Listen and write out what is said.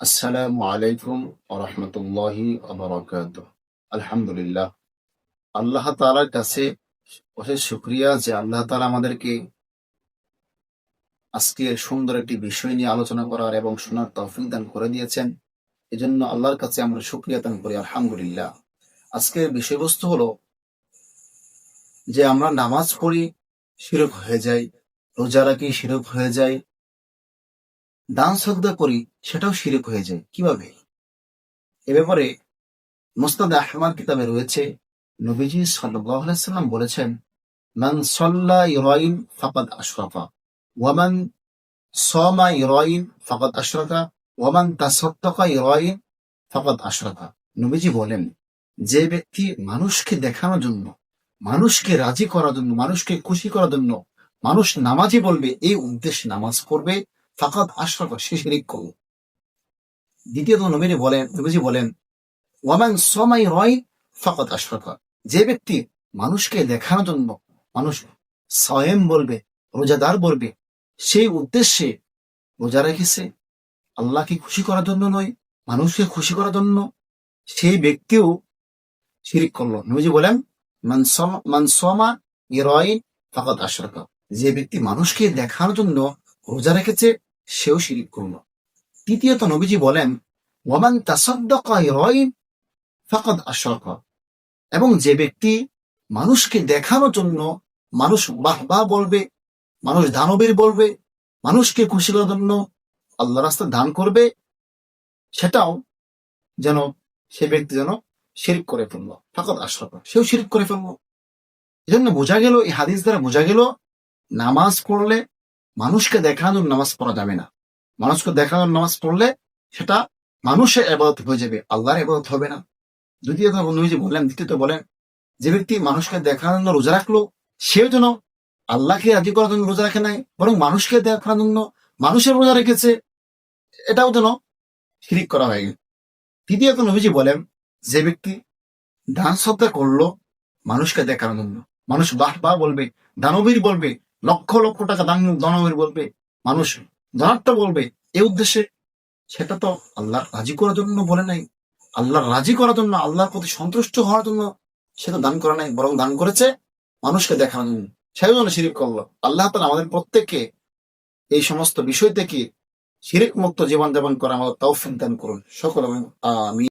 আসসালামু আলাইকুম ওয়া রাহমাতুল্লাহি ওয়া বারাকাতুহু। আলহামদুলিল্লাহ। আল্লাহ তাআলার কাছে অশেষ শুকরিয়া যে আল্লাহ তাআলা আমাদেরকে আজকে সুন্দর একটি বিষয় নিয়ে আলোচনা করার এবং শোনার তৌফিক দান করে দিয়েছেন। এজন্য আল্লাহর কাছে আমরা শুকরিয়া দান করি আলহামদুলিল্লাহ। আজকের বিষয়বস্তু হলো যে আমরা নামাজ পড়ি শিরক হয়ে যাই, রোজা রাখি শিরক হয়ে যায়, দান সদকা করি সেটাও শিরক হয়ে যায়। কিভাবে? এ ব্যাপারে মুসনাদ আহমদ কিতাবে রয়েছে নবীজি সাল্লাল্লাহু আলাইহি সাল্লাম বলেছেন, মান সাল্লা ইরাইন ফাকাদ আশরাকা ওয়া মান সামা ইরাইন ফাকাদ আশরাকা ওয়া মান তাসাদ্দাকা ইরাইন ফাকাদ আশরাকা। নবীজি বলেন, যে ব্যক্তি মানুষকে দেখানোর জন্য, মানুষকে রাজি করার জন্য, মানুষকে খুশি করার জন্য মানুষ নামাজি বলবে এই উদ্দেশ্যে নামাজ পড়বে, ফাকাদ আশরাকা, সে শিরক করল। দ্বিতীয়ত নবীজি বলেন ওয়ামান সমাই রয় ফাকাদ আশরাকা, যে ব্যক্তি মানুষকে দেখানোর জন্য মানুষ সায়েম বলবে, রোজাদার বলবে, সেই উদ্দেশ্যে রোজা রেখেছে, আল্লাহকে খুশি করার জন্য নয়, মানুষকে খুশি করার জন্য, সেই ব্যক্তিও শিরিক করলো। নবীজি বলেন মান সমা ইরাইন ফাকাদ আশরাকা, যে ব্যক্তি মানুষকে দেখানোর জন্য রোজা রেখেছে সেও শিরিক করলো। তৃতীয়ত নবীজি বলেন ওয়ামান তাসাদ্দাকা ইরাইন ফাকাদ আশরাকা, এবং যে ব্যক্তি মানুষকে দেখানোর জন্য মানুষ বাহবা বলবে, মানুষ দানবীর বলবে, মানুষকে খুশি করার জন্য আল্লাহ রাস্তায় দান করবে, সেটাও যেন সে ব্যক্তি যেন শিরক করে ফেললো, ফাকাদ আশরাকা, সেও শিরক করে ফেললো। এজন্য বোঝা গেল, এই হাদিস দ্বারা বোঝা গেল, নামাজ পড়লে মানুষকে দেখানোর নামাজ পড়া যাবে না। মানুষকে দেখানোর নামাজ পড়লে সেটা মানুষের ইবাদত হয়ে যাবে, আল্লাহর ইবাদত হবে না। দ্বিতীয়ত বলেন যে ব্যক্তি মানুষকে দেখানোর জন্য রোজা রাখলো, সেও যেন আল্লাহকে রাজি করার জন্য রোজা রাখে নাই, বরং মানুষকে দেখানোর জন্য মানুষের রোজা রেখেছে, এটাও যেন শিরিক করা হয়। তৃতীয়ত নবীজি বলেন যে ব্যক্তি দান সদকা করলো মানুষকে দেখানোর জন্য, মানুষ বাহ বলবে, দানবীর বলবে, লক্ষ লক্ষ টাকা দানবীর বলবে, মানুষ ধনাত্ম বলবে, এই উদ্দেশ্যে, সেটা তো আল্লাহ রাজি করার জন্য বলে নাই, আল্লাহ রাজি করার জন্য, আল্লাহর প্রতি সন্তুষ্ট হওয়ার জন্য সে তো দান করে নাই, বরং দান করেছে মানুষকে দেখানোর জন্য, সেই জন্য শিরিক করলো। আল্লাহ তাআলা আমাদের প্রত্যেককে এই সমস্ত বিষয় থেকে শিরিক মুক্ত জীবন যাপন করা আমাদের তৌফিক দান করুন সকল। আমি